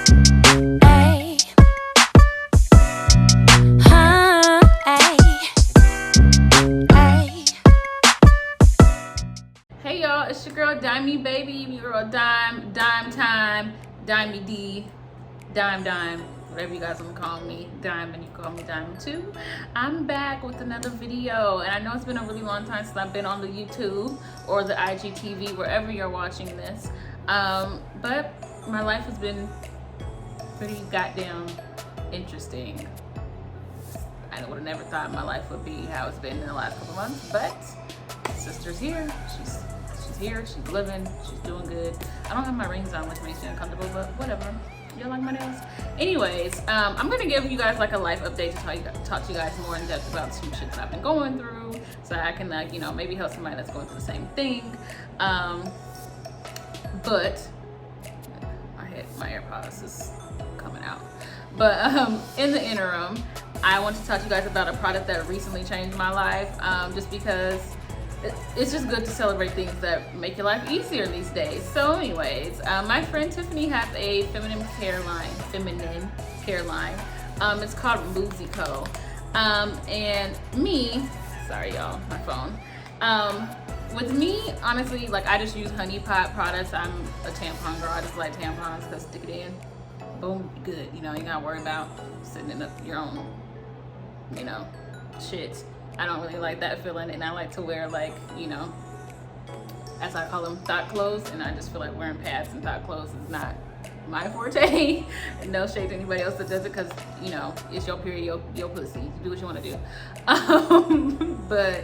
Ay. Ay. Ay. Hey y'all, it's your girl Dimey Baby, your girl Dime Time, Dimey D, Dime, whatever you guys want to call me, Dime, and you call me Dime too. I'm back with another video, and I know it's been a really long time since I've been on the YouTube or the IGTV, wherever you're watching this. But my life has been pretty goddamn interesting. I would have never thought my life would be how it's been in the last couple months, but sister's here. She's here, she's living, she's doing good. I don't have my rings on, which makes me uncomfortable, but whatever. You like my nails? Anyways, I'm gonna give you guys like a life update to talk to you guys more in depth about some shit that I've been going through, so I can like, you know, maybe help somebody that's going through the same thing. But my AirPods is coming out. But in the interim, I want to talk to you guys about a product that recently changed my life, just because it's just good to celebrate things that make your life easier these days. So anyways, my friend Tiffany has a feminine care line. It's called Musico. And me, sorry y'all, my phone. With me, honestly, like I just use honey pot products. I'm a tampon girl. I just like tampons because stick it in, boom, good. You know, you gotta worry about sitting in your own, you know, shit. I don't really like that feeling, and I like to wear, like, you know, as I call them, thought clothes, and I just feel like wearing pads and thought clothes is not my forte. And no shade to anybody else that does it, because, you know, it's your period, your pussy. You do what you want to do. But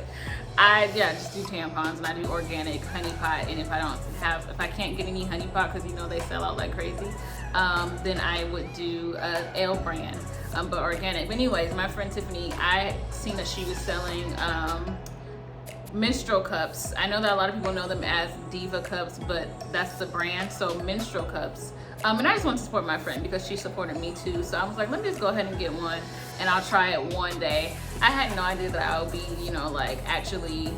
I just do tampons, and I do organic honey pot, and if I can't get any honey pot, because you know they sell out like crazy, then I would do Ale brand, but organic. But anyways, my friend Tiffany, I seen that she was selling menstrual cups. I know that a lot of people know them as Diva cups, but that's the brand. So menstrual cups. And I just want to support my friend because she supported me too. So I was like, let me just go ahead and get one, and I'll try it one day. I had no idea that I would be, you know, like actually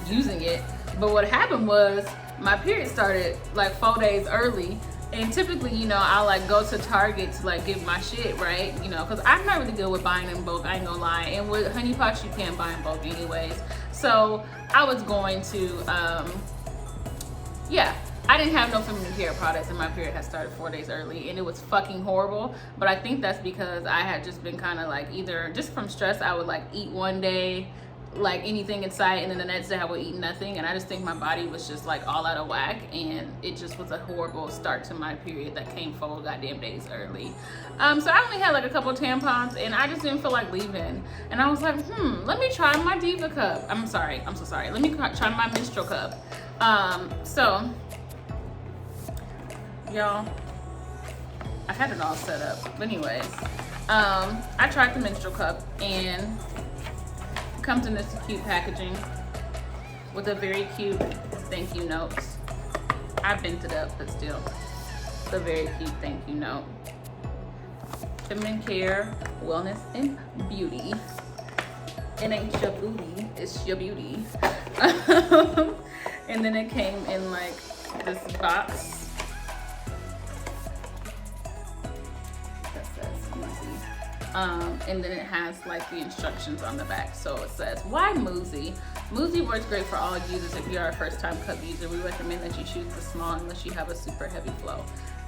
using it. But what happened was my period started like 4 days early. And typically, you know, I like go to Target to like get my shit, right? You know, because I'm not really good with buying in bulk, I ain't gonna lie. And with honey pots, you can't buy in bulk anyways. So I was going to, I didn't have no feminine care products, and my period had started 4 days early, and it was fucking horrible. But I think that's because I had just been kind of like, either just from stress, I would like eat one day, like anything in sight, and then the next day I would eat nothing, and I just think my body was just like all out of whack, and it just was a horrible start to my period that came 4 goddamn days early. So I only had like a couple tampons, and I just didn't feel like leaving, and I was like, let me try my Diva cup. I'm so sorry, let me try my menstrual cup. So y'all, I had it all set up, but anyways, I tried the menstrual cup, and it comes in this cute packaging with a very cute thank you note. I bent it up, but still, it's a very cute thank you note. Feminine care, wellness, and beauty. It ain't your booty, it's your beauty. And then it came in like this box that says Muzi. And then it has like the instructions on the back. So it says, why Muzi? Muzi works great for all users. If you are a first time cup user, we recommend that you choose the small unless you have a super heavy flow.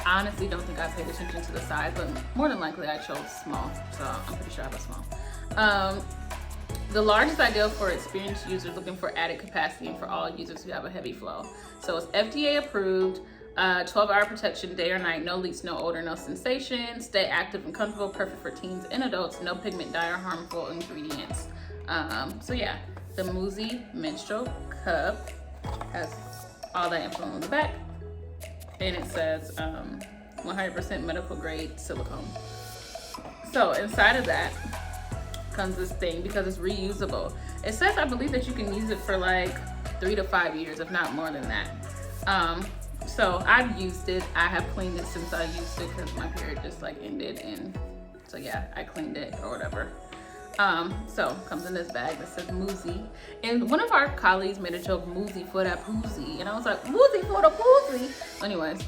I honestly don't think I paid attention to the size, but more than likely I chose small, so I'm pretty sure I have a small. The large is ideal for experienced users looking for added capacity and for all users who have a heavy flow. So it's FDA approved, 12-hour protection day or night, no leaks, no odor, no sensation, stay active and comfortable, perfect for teens and adults, no pigment dye or harmful ingredients. So yeah, the Muzi menstrual cup has all that info on the back, and it says 100% medical grade silicone. So inside of that comes this thing, because it's reusable. It says, I believe, that you can use it for like 3 to 5 years, if not more than that. So I've used it. I have cleaned it since I used it because my period just like ended, and so yeah, I cleaned it or whatever. So comes in this bag that says Muzi, and one of our colleagues made a joke, Muzi for that pussy, and I was like, Muzi for the pussy. Anyways,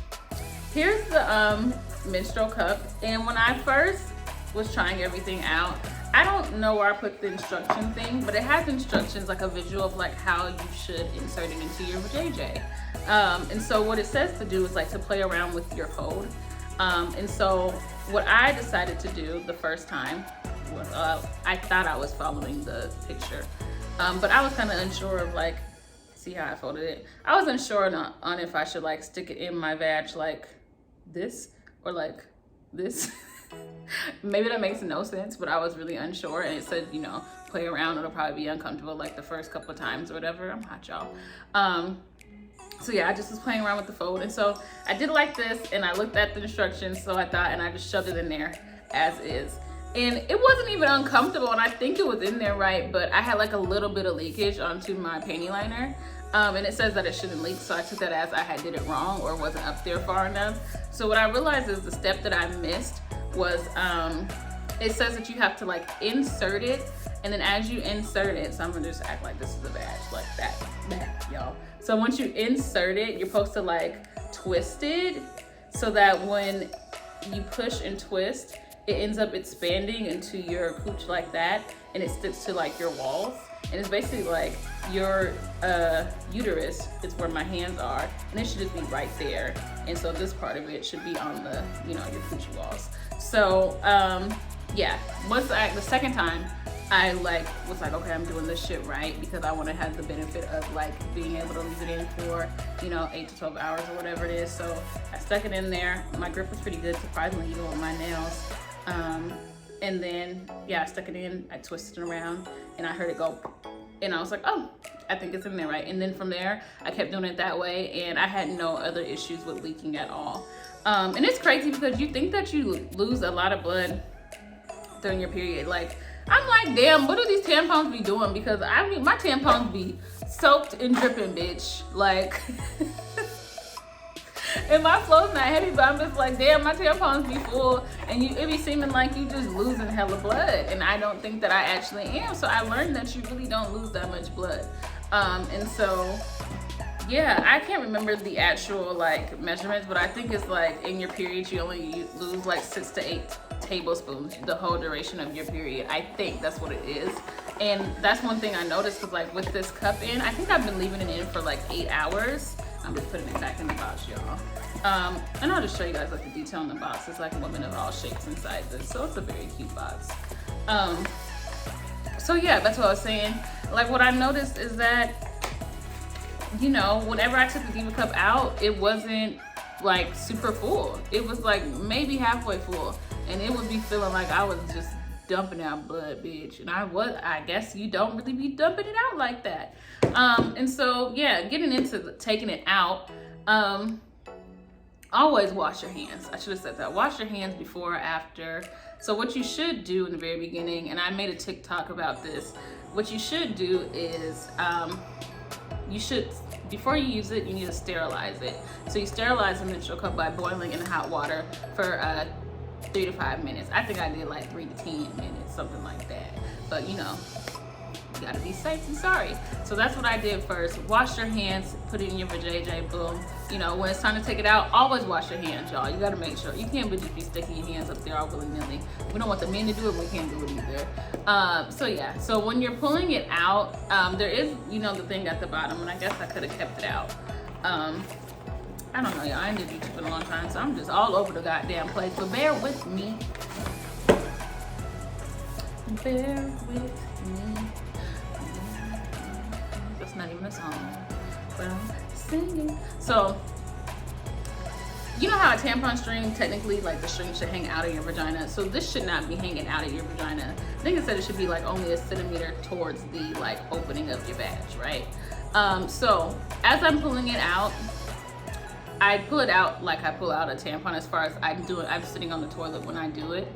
here's the menstrual cup. And when I first was trying everything out, I don't know where I put the instruction thing, but it has instructions, like a visual of like how you should insert it into your vajayjay. And so what it says to do is like to play around with your hold. And so what I decided to do the first time was, I thought I was following the picture, but I was kind of unsure of like, see how I folded it? I was unsure on if I should like stick it in my vag like this or like this. Maybe that makes no sense, but I was really unsure. And it said, you know, play around, it'll probably be uncomfortable like the first couple of times or whatever. I'm hot, y'all. So yeah, I just was playing around with the fold. And so I did like this, and I looked at the instructions, so I thought, and I just shoved it in there as is. And it wasn't even uncomfortable, and I think it was in there right, but I had like a little bit of leakage onto my panty liner. And it says that it shouldn't leak, so I took that as I had did it wrong or wasn't up there far enough. So what I realized is the step that I missed was, it says that you have to like insert it, and then as you insert it, so I'm gonna just act like this is a badge, like that, y'all. So once you insert it, you're supposed to like twist it so that when you push and twist, it ends up expanding into your cooch like that, and it sticks to like your walls. And it's basically like your uterus is where my hands are, and it should just be right there. And so this part of it should be on the, you know, your coochie walls. So yeah, the second time, I was like, okay, I'm doing this shit right, because I want to have the benefit of like being able to leave it in for, you know, 8 to 12 hours or whatever it is. So I stuck it in there. My grip was pretty good, surprisingly, even with my nails. And then yeah, I stuck it in, I twisted it around, and I heard it go, and I was like, oh, I think it's in there right. And then from there, I kept doing it that way, and I had no other issues with leaking at all. And it's crazy because you think that you lose a lot of blood during your period. Like, I'm like, damn, what do these tampons be doing? Because I mean, my tampons be soaked and dripping, bitch. Like, and my flow's not heavy, but I'm just like, damn, my tampons be full, and it be seeming like you just losing hella blood. And I don't think that I actually am. So I learned that you really don't lose that much blood. And so, yeah, I can't remember the actual like measurements, but I think it's like in your period, you only lose like 6 to 8 tablespoons the whole duration of your period. I think that's what it is. And that's one thing I noticed, because like with this cup in, I think I've been leaving it in for like 8 hours. I'm just putting it back in the box, y'all. And I'll just show you guys like the detail in the box. It's like women of all shapes and sizes, so it's a very cute box. So yeah, that's what I was saying. Like, what I noticed is that, you know, whenever I took the Diva cup out, it wasn't like super full. It was like maybe halfway full, and it would be feeling like I was just dumping out blood, bitch. And I guess you don't really be dumping it out like that. And so yeah, getting into taking it out, always wash your hands. I should have said that. Wash your hands before or after. So what you should do in the very beginning, and I made a TikTok about this, what you should do is, before you use it, you need to sterilize it. So you sterilize the menstrual cup by boiling in hot water for 3 to 5 minutes. I think I did like 3 to 10 minutes, something like that. But you know, you gotta be safe and sorry. So that's what I did first. Wash your hands, put it in your vajayjay, boom. You know, when it's time to take it out, always wash your hands, y'all. You gotta make sure. You can't just be sticking your hands up there all willy-nilly. We don't want the men to do it, we can't do it either. So yeah, so when you're pulling it out, there is, you know, the thing at the bottom, and I guess I could have kept it out. I don't know, y'all. I ain't did YouTube in a long time, so I'm just all over the goddamn place. But bear with me. Bear with me. That's not even a song, but I'm singing. So, you know how a tampon string, technically, like the string should hang out of your vagina. So this should not be hanging out of your vagina. I think it said it should be like only a centimeter towards the like opening of your vag, right? So as I'm pulling it out, I pull it out like I pull out a tampon. As far as I'm sitting on the toilet when I do it.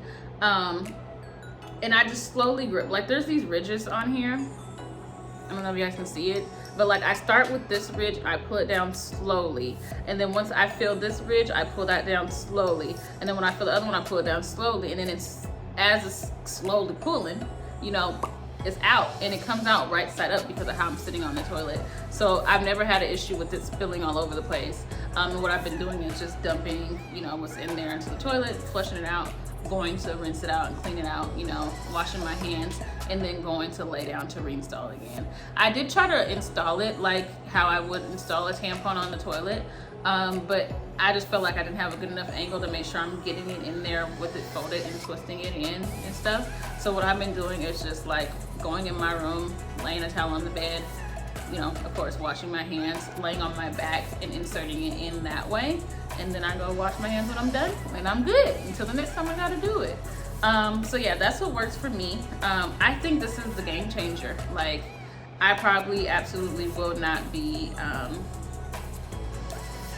And I just slowly grip. Like, there's these ridges on here. I don't know if you guys can see it, but like I start with this ridge, I pull it down slowly. And then once I feel this ridge, I pull that down slowly. And then when I feel the other one, I pull it down slowly. And then as it's slowly pulling, you know, it's out, and it comes out right side up because of how I'm sitting on the toilet. So I've never had an issue with it spilling all over the place. And what I've been doing is just dumping, you know, what's in there into the toilet, flushing it out, going to rinse it out and clean it out, you know, washing my hands, and then going to lay down to reinstall again. I did try to install it like how I would install a tampon on the toilet, but I just felt like I didn't have a good enough angle to make sure I'm getting it in there with it folded and twisting it in and stuff. So what I've been doing is just like going in my room, laying a towel on the bed, you know, of course, washing my hands, laying on my back and inserting it in that way. And then I go wash my hands when I'm done, and I'm good until the next time I gotta do it. So yeah, that's what works for me. I think this is the game changer. Like, I probably absolutely will not be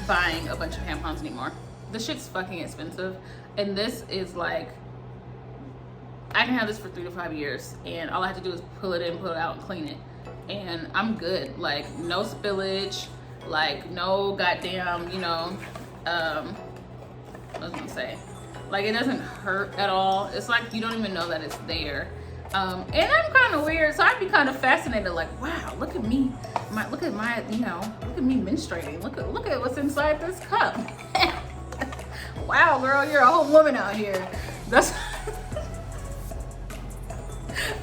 buying a bunch of tampons anymore. The shit's fucking expensive, and this is like, I can have this for 3 to 5 years, and all I have to do is pull it in, pull it out, and clean it, and I'm good. Like, no spillage, like no goddamn, you know, what was I gonna say? Like, it doesn't hurt at all. It's like you don't even know that it's there. And I'm kind of weird, so I'd be kind of fascinated, like, wow, look at me, look at me menstruating. Look at what's inside this cup. Wow, girl, you're a whole woman out here. That's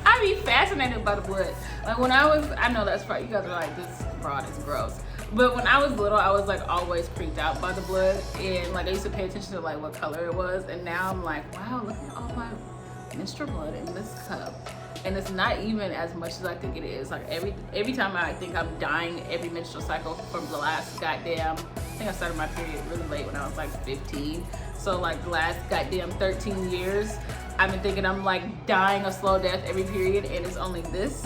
I'd be fascinated by the blood. Like, when I know that's probably, you guys are like, this broad is gross. But when I was little, I was like always creeped out by the blood, and like I used to pay attention to like what color it was, and now I'm like, wow, look at all my menstrual blood in this cup. And it's not even as much as I think it is. Like every time I think I'm dying every menstrual cycle from the last goddamn, I think I started my period really late when I was like 15. So like the last goddamn 13 years, I've been thinking I'm like dying a slow death every period, and it's only this.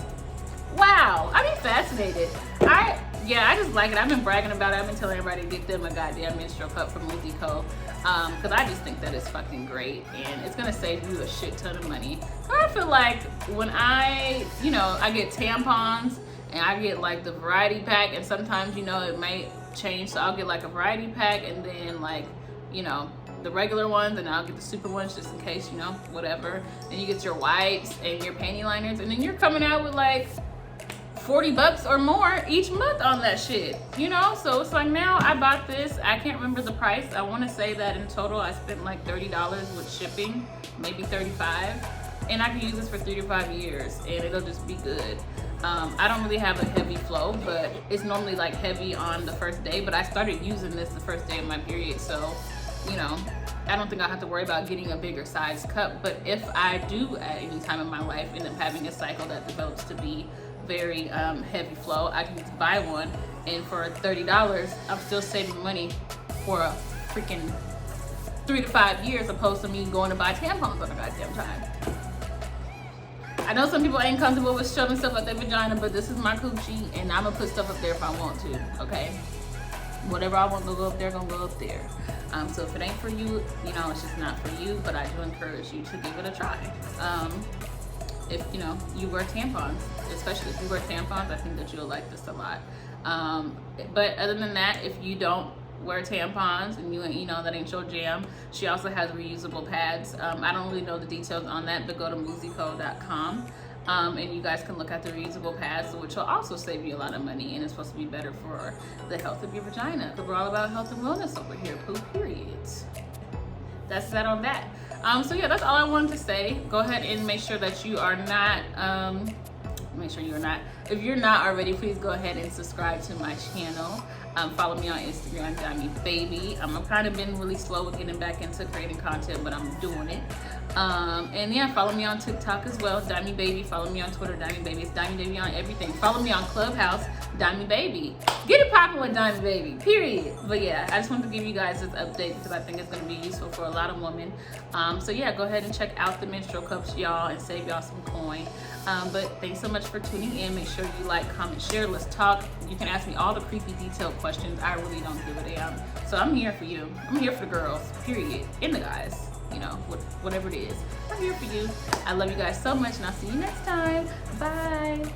Wow, I'd be fascinated. I just like it. I've been bragging about it. I've been telling everybody to get them a goddamn menstrual cup from Lucy Co. Because I just think that it's fucking great, and it's gonna save you a shit ton of money. So I feel like when I get tampons, and I get like the variety pack, and sometimes, you know, it might change, so I'll get like a variety pack, and then like, you know, the regular ones, and I'll get the super ones just in case, you know, whatever. And you get your wipes and your panty liners, and then you're coming out with like $40 or more each month on that shit, you know? So it's like, now I bought this, I can't remember the price. I want to say that in total I spent like $30 with shipping, maybe $35, and I can use this for 3 to 5 years, and it'll just be good. I don't really have a heavy flow, but it's normally like heavy on the first day, but I started using this the first day of my period, so, you know, I don't think I'll have to worry about getting a bigger size cup. But if I do at any time in my life end up having a cycle that develops to be very heavy flow, I can just buy one, and for $30 I'm still saving money for a freaking 3 to 5 years, opposed to me going to buy tampons on a goddamn time. I know some people ain't comfortable with shoving stuff up their vagina, but this is my coochie, and I'm gonna put stuff up there if I want to, okay? Whatever I want to go up there, gonna go up there. So if it ain't for you, you know, it's just not for you, but I do encourage you to give it a try. If you know you wear tampons, especially if you wear tampons, I think that you'll like this a lot. But other than that, if you don't wear tampons and you know that ain't your jam, she also has reusable pads. I don't really know the details on that, but go to mooseyco.com, and you guys can look at the reusable pads, which will also save you a lot of money, and it's supposed to be better for the health of your vagina, because we're all about health and wellness over here. Poo periods. That's that on that. So yeah, that's all I wanted to say. Go ahead and make sure that you are not, if you're not already, please go ahead and subscribe to my channel. Follow me on Instagram, DiamyBaby. I've kind of been really slow with getting back into creating content, but I'm doing it. And yeah, follow me on TikTok as well, DiamyBaby. Follow me on Twitter, DiamyBaby. It's DiamyBaby on everything. Follow me on Clubhouse, DiamyBaby. Get it poppin' with DiamyBaby, period. But yeah, I just wanted to give you guys this update because I think it's going to be useful for a lot of women. So yeah, go ahead and check out the menstrual cups, y'all, and save y'all some coin. But thanks so much for tuning in. Make sure you like, comment, share. Let's talk. You can ask me all the creepy, detailed questions. I really don't give a damn. So I'm here for you. I'm here for the girls, period. And the guys, you know, whatever it is. I'm here for you. I love you guys so much, and I'll see you next time. Bye.